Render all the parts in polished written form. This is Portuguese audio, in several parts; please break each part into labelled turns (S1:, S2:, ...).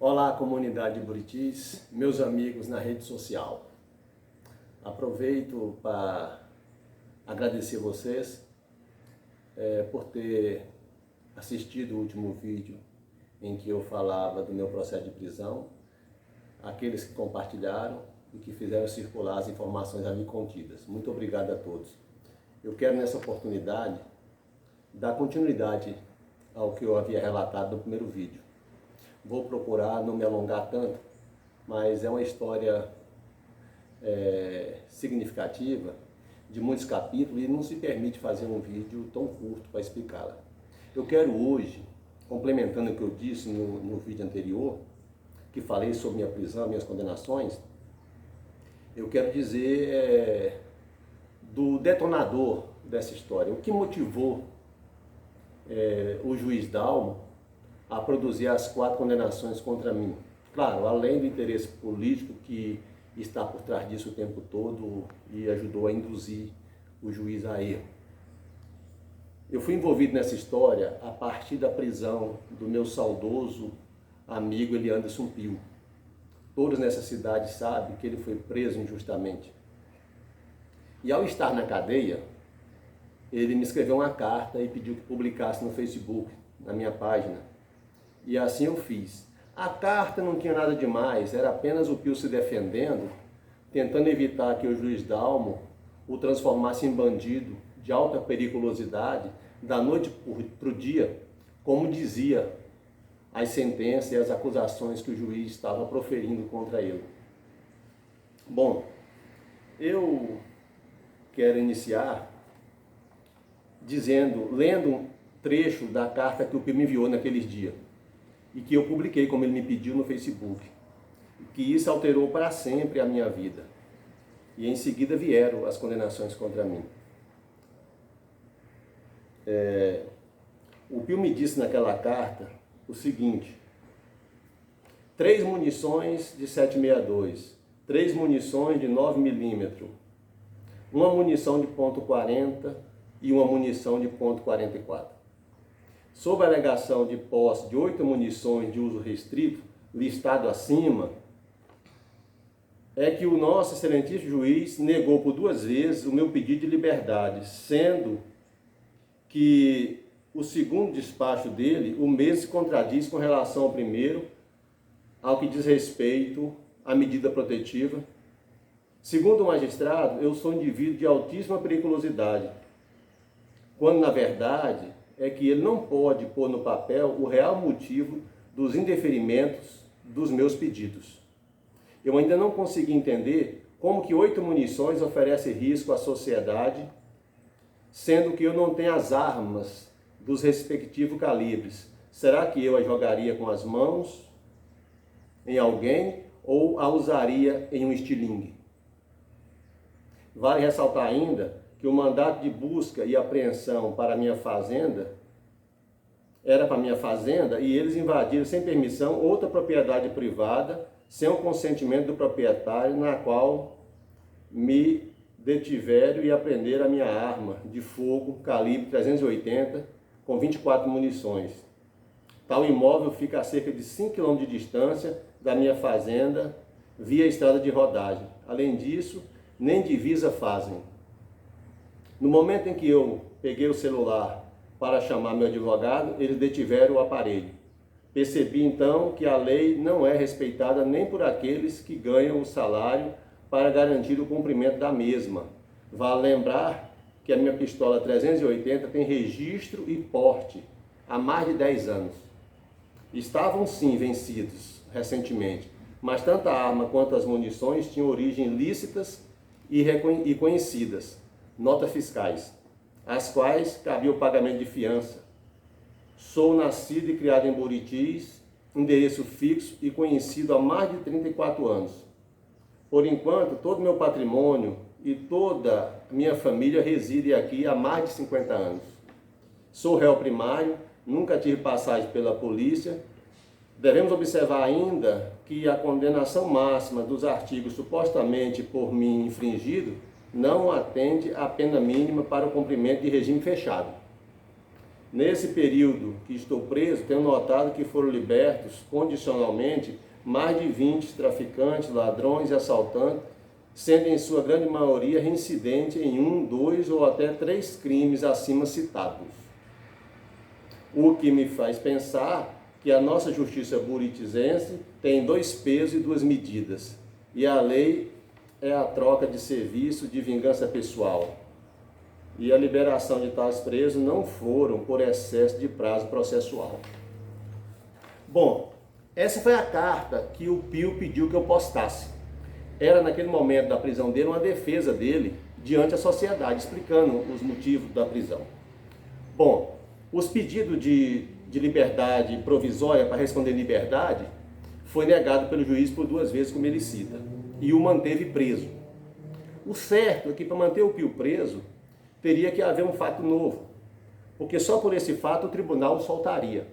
S1: Olá, comunidade de Buritis, meus amigos na rede social. Aproveito para agradecer vocês por ter assistido o último vídeo em que eu falava do meu processo de prisão, aqueles que compartilharam e que fizeram circular as informações ali contidas. Muito obrigado a todos. Eu quero nessa oportunidade dar continuidade ao que eu havia relatado no primeiro vídeo. Vou procurar não me alongar tanto, mas é uma história significativa, de muitos capítulos, e não se permite fazer um vídeo tão curto para explicá-la. Eu quero hoje, complementando o que eu disse no vídeo anterior, que falei sobre minha prisão, minhas condenações, eu quero dizer do detonador dessa história, o que motivou o juiz Dalmo a produzir as 4 condenações contra mim. Claro, além do interesse político que está por trás disso o tempo todo e ajudou a induzir o juiz a erro. Eu fui envolvido nessa história a partir da prisão do meu saudoso amigo Elianderson Pio. Todos nessa cidade sabem que ele foi preso injustamente. E ao estar na cadeia, ele me escreveu uma carta e pediu que publicasse no Facebook, na minha página. E assim eu fiz. A carta não tinha nada demais, era apenas o Pio se defendendo, tentando evitar que o juiz Dalmo o transformasse em bandido de alta periculosidade, da noite para o dia, como dizia as sentenças e as acusações que o juiz estava proferindo contra ele. Bom, eu quero iniciar lendo um trecho da carta que o Pio me enviou naqueles dias e que eu publiquei, como ele me pediu, no Facebook, que isso alterou para sempre a minha vida. E em seguida vieram as condenações contra mim. O Pio me disse naquela carta o seguinte: 3 munições de 7,62, 3 munições de 9mm, uma munição de .40 e uma munição de .44. Sob a alegação de posse de 8 munições de uso restrito, listado acima, é que o nosso excelentíssimo juiz negou por 2 vezes o meu pedido de liberdade, sendo que o segundo despacho dele, o mesmo se contradiz com relação ao primeiro, ao que diz respeito à medida protetiva. Segundo o magistrado, eu sou um indivíduo de altíssima periculosidade, quando na verdade é que ele não pode pôr no papel o real motivo dos indeferimentos dos meus pedidos. Eu ainda não consegui entender como que 8 munições oferecem risco à sociedade, sendo que eu não tenho as armas dos respectivos calibres. Será que eu a jogaria com as mãos em alguém ou a usaria em um estilingue? Vale ressaltar ainda que o mandato de busca e apreensão para minha fazenda era para minha fazenda e eles invadiram sem permissão outra propriedade privada, sem o consentimento do proprietário, na qual me detiveram e apreenderam a minha arma de fogo calibre 380 com 24 munições. Tal imóvel fica a cerca de 5 km de distância da minha fazenda, via estrada de rodagem. Além disso, nem divisa fazem. No momento em que eu peguei o celular para chamar meu advogado, eles detiveram o aparelho. Percebi então que a lei não é respeitada nem por aqueles que ganham o salário para garantir o cumprimento da mesma. Vale lembrar que a minha pistola 380 tem registro e porte há mais de 10 anos. Estavam sim vencidos recentemente, mas tanto a arma quanto as munições tinham origem lícitas e conhecidas, notas fiscais, as quais cabia o pagamento de fiança. Sou nascido e criado em Buritis, endereço fixo e conhecido há mais de 34 anos. Por enquanto, todo meu patrimônio e toda minha família reside aqui há mais de 50 anos. Sou réu primário, nunca tive passagem pela polícia. Devemos observar ainda que a condenação máxima dos artigos supostamente por mim infringido não atende à pena mínima para o cumprimento de regime fechado. Nesse período que estou preso, tenho notado que foram libertos condicionalmente mais de 20 traficantes, ladrões e assaltantes, sendo em sua grande maioria reincidente em 1, 2 ou até 3 crimes acima citados. O que me faz pensar que a nossa justiça buritizense tem 2 pesos e 2 medidas, e a lei é a troca de serviço de vingança pessoal. E a liberação de tais presos não foram por excesso de prazo processual. Bom, essa foi a carta que o Pio pediu que eu postasse. Era naquele momento da prisão dele uma defesa dele diante da sociedade, explicando os motivos da prisão. Bom, os pedidos de liberdade provisória para responder em liberdade foi negado pelo juiz por 2 vezes, como ele cita, e o manteve preso. O certo é que para manter o Pio preso, teria que haver um fato novo, porque só por esse fato o tribunal o soltaria,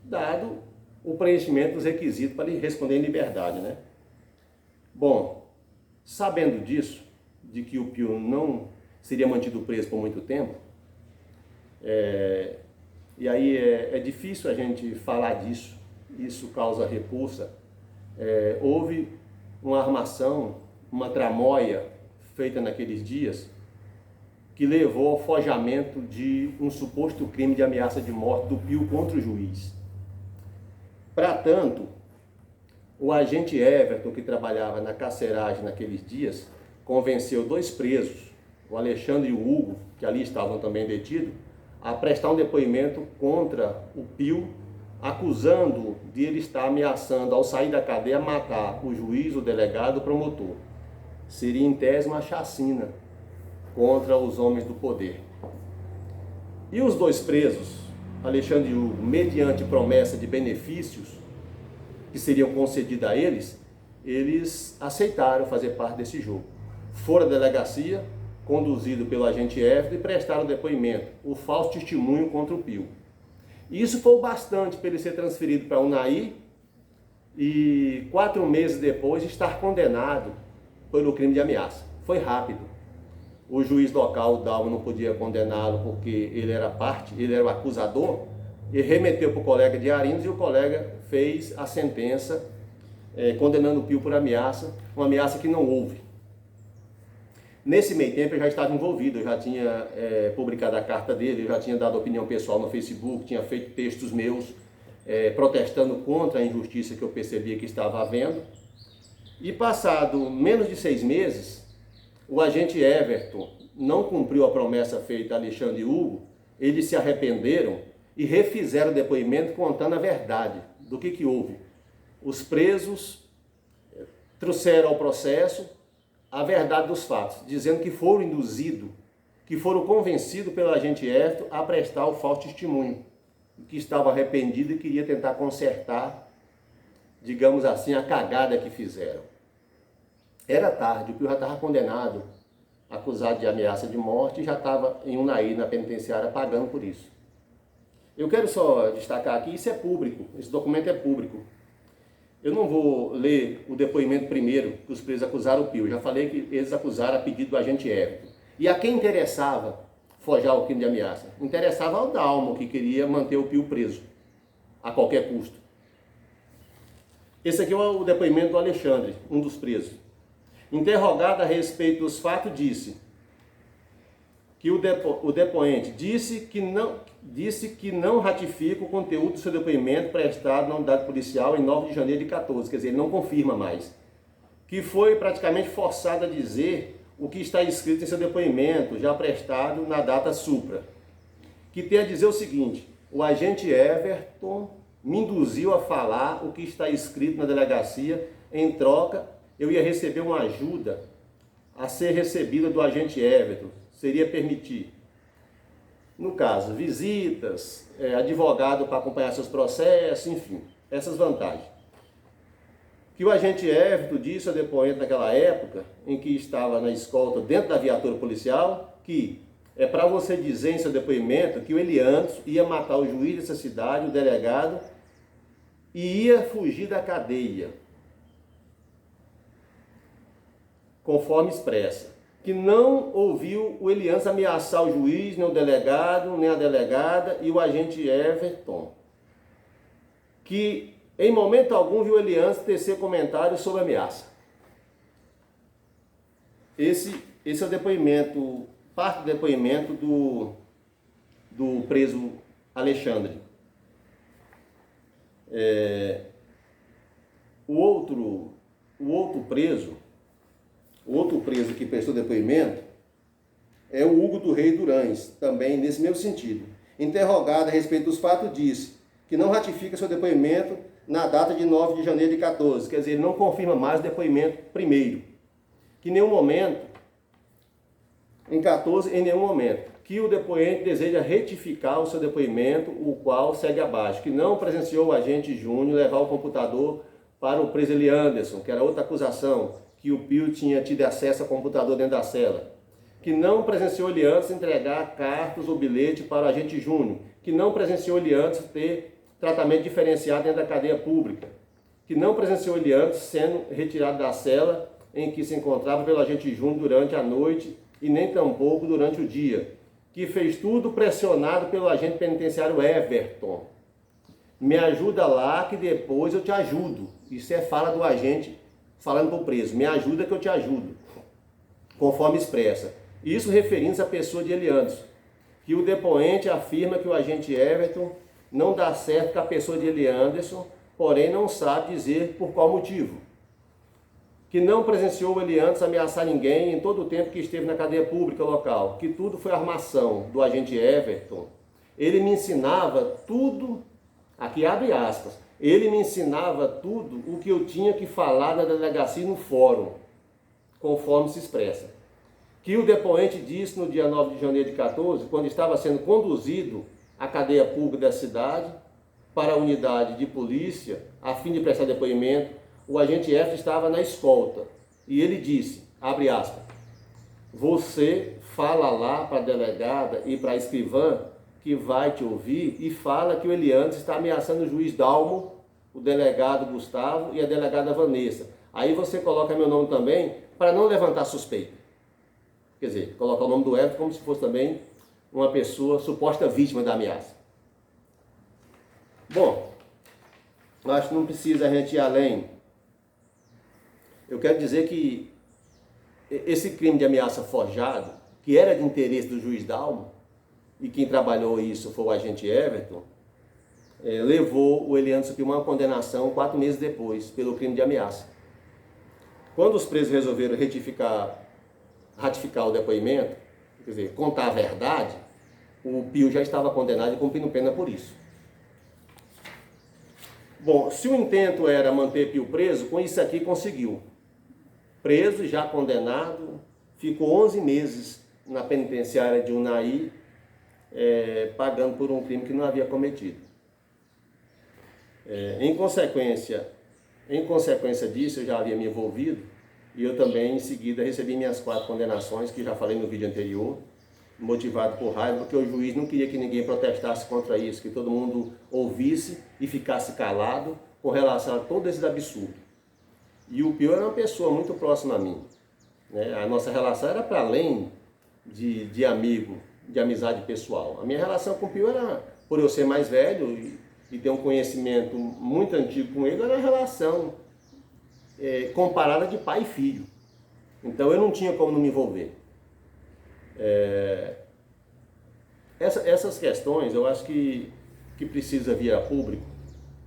S1: dado o preenchimento dos requisitos para ele responder em liberdade, né? Bom, sabendo disso, de que o Pio não seria mantido preso por muito tempo, e aí é difícil a gente falar disso, isso causa repulsa. Houve uma armação, uma tramóia feita naqueles dias, que levou ao forjamento de um suposto crime de ameaça de morte do Pio contra o juiz. Para tanto, o agente Everton, que trabalhava na carceragem naqueles dias, convenceu 2 presos, o Alexandre e o Hugo, que ali estavam também detidos, a prestar um depoimento contra o Pio, acusando de ele estar ameaçando, ao sair da cadeia, matar o juiz, o delegado, o promotor. Seria em tese uma chacina contra os homens do poder. E os 2 presos, Alexandre e Hugo, mediante promessa de benefícios que seriam concedidos a eles, eles aceitaram fazer parte desse jogo. Foram à delegacia, conduzido pelo agente Everton, e prestaram depoimento, o falso testemunho contra o Pio. Isso foi o bastante para ele ser transferido para Unai e 4 meses depois estar condenado pelo crime de ameaça. Foi rápido. O juiz local, o Dalma, não podia condená-lo porque ele era parte, ele era o acusador, e remeteu para o colega de Arinos, e o colega fez a sentença condenando o Pio por ameaça, uma ameaça que não houve. Nesse meio tempo eu já estava envolvido, eu já tinha publicado a carta dele, eu já tinha dado opinião pessoal no Facebook, tinha feito textos meus protestando contra a injustiça que eu percebia que estava havendo. E passado menos de 6 meses, o agente Everton não cumpriu a promessa feita a Alexandre e Hugo, eles se arrependeram e refizeram o depoimento contando a verdade do que houve. Os presos trouxeram ao processo a verdade dos fatos, dizendo que foram induzidos, que foram convencidos pelo agente Everton a prestar o falso testemunho, que estava arrependido e queria tentar consertar, digamos assim, a cagada que fizeram. Era tarde, o Pio já estava condenado, acusado de ameaça de morte, e já estava em Unai, na penitenciária, pagando por isso. Eu quero só destacar aqui, isso é público, esse documento é público. Eu não vou ler o depoimento primeiro que os presos acusaram o Pio, já falei que eles acusaram a pedido do agente Everton. E a quem interessava forjar o crime de ameaça? Interessava ao Dalmo, que queria manter o Pio preso, a qualquer custo. Esse aqui é o depoimento do Alexandre, um dos presos. Interrogado a respeito dos fatos, disse que o depoente disse que não ratifica o conteúdo do seu depoimento prestado na unidade policial em 9 de janeiro de 14, quer dizer, ele não confirma mais, que foi praticamente forçado a dizer o que está escrito em seu depoimento, já prestado na data supra, que tem a dizer o seguinte: o agente Everton me induziu a falar o que está escrito na delegacia, em troca eu ia receber uma ajuda a ser recebida do agente Everton, seria permitir, no caso, visitas, advogado para acompanhar seus processos, enfim, essas vantagens. Que o agente Everton disse ao depoente naquela época, em que estava na escolta dentro da viatura policial, que é para você dizer em seu depoimento que o Eliantos ia matar o juiz dessa cidade, o delegado, e ia fugir da cadeia, conforme expressa. que não ouviu o Eliandes ameaçar o juiz, nem o delegado, nem a delegada e o agente Everton, que em momento algum viu o Eliandes tecer comentários sobre ameaça. Esse é o depoimento, parte do depoimento do preso Alexandre. O outro preso que prestou depoimento é o Hugo do Rei Durães, também nesse mesmo sentido. Interrogado a respeito dos fatos, disse que não ratifica seu depoimento na data de 9 de janeiro de 14, quer dizer, ele não confirma mais o depoimento primeiro, que em nenhum momento, em 14, em nenhum momento, que o depoente deseja retificar o seu depoimento, o qual segue abaixo, que não presenciou o agente Júnior levar o computador para o preso Elianderson, que era outra acusação, que o Pio tinha tido acesso ao computador dentro da cela, que não presenciou Elianderson entregar cartas ou bilhete para o agente Júnior, que não presenciou Elianderson ter tratamento diferenciado dentro da cadeia pública, que não presenciou Elianderson sendo retirado da cela em que se encontrava pelo agente Júnior durante a noite e nem tampouco durante o dia, que fez tudo pressionado pelo agente penitenciário Everton. Me ajuda lá que depois eu te ajudo. Isso é fala do agente falando para o preso. Me ajuda que eu te ajudo, conforme expressa. Isso referindo-se à pessoa de Elianderson, que o depoente afirma que o agente Everton não dá certo com a pessoa de Elianderson, porém não sabe dizer por qual motivo. Que não presenciou o Elianderson ameaçar ninguém em todo o tempo que esteve na cadeia pública local, que tudo foi armação do agente Everton. Ele me ensinava tudo, aqui abre aspas, ele me ensinava tudo o que eu tinha que falar na delegacia e no fórum, conforme se expressa. Que o depoente disse no dia 9 de janeiro de 14, quando estava sendo conduzido à cadeia pública da cidade para a unidade de polícia, a fim de prestar depoimento, o agente F estava na escolta e ele disse, abre aspas, você fala lá para a delegada e para a escrivã que vai te ouvir e fala que o Elianderson está ameaçando o juiz Dalmo, o delegado Gustavo e a delegada Vanessa. Aí você coloca meu nome também para não levantar suspeita. Quer dizer, colocar o nome do Everton como se fosse também uma pessoa suposta vítima da ameaça. Bom, acho que não precisa a gente ir além. Eu quero dizer que esse crime de ameaça forjado, que era de interesse do juiz Dalmo, e quem trabalhou isso foi o agente Everton, levou o Elianderson a uma condenação 4 meses depois, pelo crime de ameaça. Quando os presos resolveram ratificar o depoimento, quer dizer, contar a verdade, o Pio já estava condenado e cumprindo pena por isso. Bom, se o intento era manter Pio preso, com isso aqui conseguiu. Preso, já condenado, ficou 11 meses na penitenciária de Unai, pagando por um crime que não havia cometido. Em consequência disso, eu já havia me envolvido e eu também, em seguida, recebi minhas 4 condenações, que já falei no vídeo anterior, motivado por raiva, porque o juiz não queria que ninguém protestasse contra isso, que todo mundo ouvisse e ficasse calado com relação a todo esse absurdo. E o Pio era uma pessoa muito próxima a mim, né? A nossa relação era para além de amigo, de amizade pessoal. A minha relação com o Pio era, por eu ser mais velho e ter um conhecimento muito antigo com ele, era uma relação comparada de pai e filho. Então eu não tinha como não me envolver. Essas questões eu acho que precisa vir a público,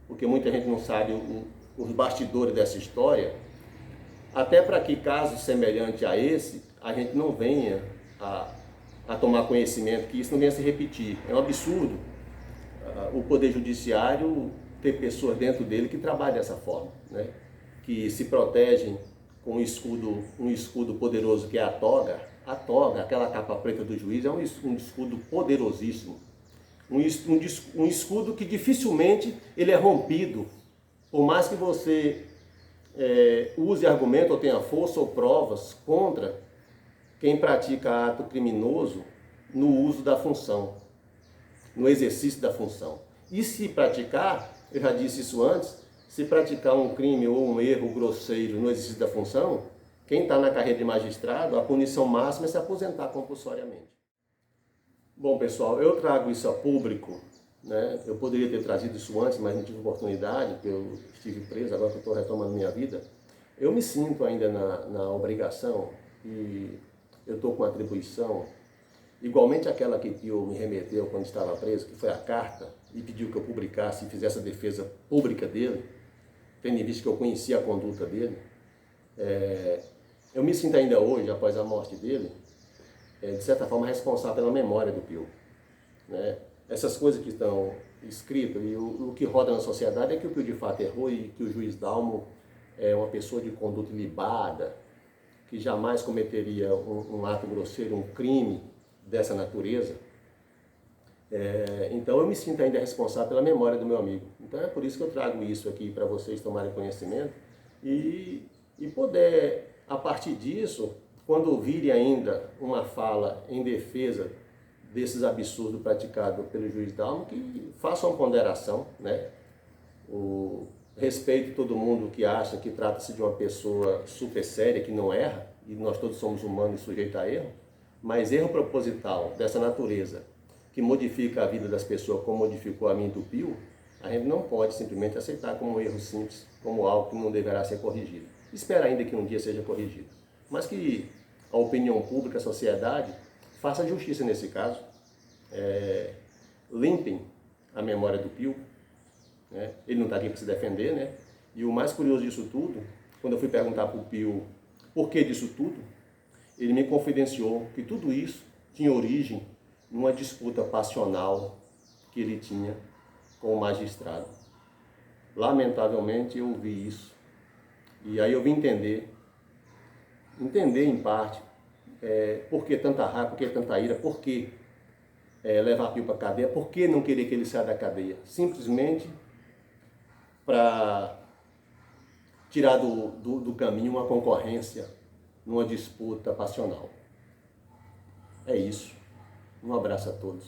S1: porque muita gente não sabe os bastidores dessa história, até para que casos semelhantes a esse, a gente não venha a tomar conhecimento, que isso não venha a se repetir. É um absurdo o Poder Judiciário ter pessoas dentro dele que trabalham dessa forma, né? Que se protegem com um escudo poderoso que é a toga. A toga, aquela capa preta do juiz, é um escudo poderosíssimo. Um escudo que dificilmente ele é rompido, por mais que você use argumento ou tenha força ou provas contra quem pratica ato criminoso no uso da função, no exercício da função. E se praticar, eu já disse isso antes, se praticar um crime ou um erro grosseiro no exercício da função, Quem está na carreira de magistrado, a punição máxima é se aposentar compulsoriamente. Bom, pessoal, eu trago isso a público, né? Eu poderia ter trazido isso antes, mas não tive oportunidade, porque eu estive preso, agora que eu estou retomando minha vida. Eu me sinto ainda na obrigação e eu estou com atribuição, igualmente aquela que Pio me remeteu quando estava preso, que foi a carta, e pediu que eu publicasse e fizesse a defesa pública dele, tendo em vista que eu conhecia a conduta dele. Eu me sinto ainda hoje, após a morte dele, de certa forma responsável pela memória do Pio, né? Essas coisas que estão escritas e o que roda na sociedade é que o Pio de fato errou e que o juiz Dalmo é uma pessoa de conduta ilibada, que jamais cometeria um ato grosseiro, um crime dessa natureza. Então eu me sinto ainda responsável pela memória do meu amigo. Então é por isso que eu trago isso aqui para vocês tomarem conhecimento e poder, a partir disso, quando ouvirem ainda uma fala em defesa desses absurdos praticados pelo juiz Dalmo, que façam uma ponderação, né? Respeito todo mundo que acha que trata-se de uma pessoa super séria, que não erra, e nós todos somos humanos e sujeitos a erro, mas erro proposital dessa natureza, que modifica a vida das pessoas como modificou a mim do Pio, a gente não pode simplesmente aceitar como um erro simples, como algo que não deverá ser corrigido. Espera ainda que um dia seja corrigido, mas que a opinião pública, a sociedade, faça justiça nesse caso, limpem a memória do Pio, né? Ele não está aqui para se defender, né? E o mais curioso disso tudo, quando eu fui perguntar para o Pio por que disso tudo, ele me confidenciou que tudo isso tinha origem numa disputa passional que ele tinha com o magistrado. Lamentavelmente eu ouvi isso, e aí eu vim entender em parte, por que tanta raiva, por que tanta ira, por que levar Pio para a cadeia, por que não querer que ele saia da cadeia? Simplesmente para tirar do caminho uma concorrência numa disputa passional. É isso. Um abraço a todos.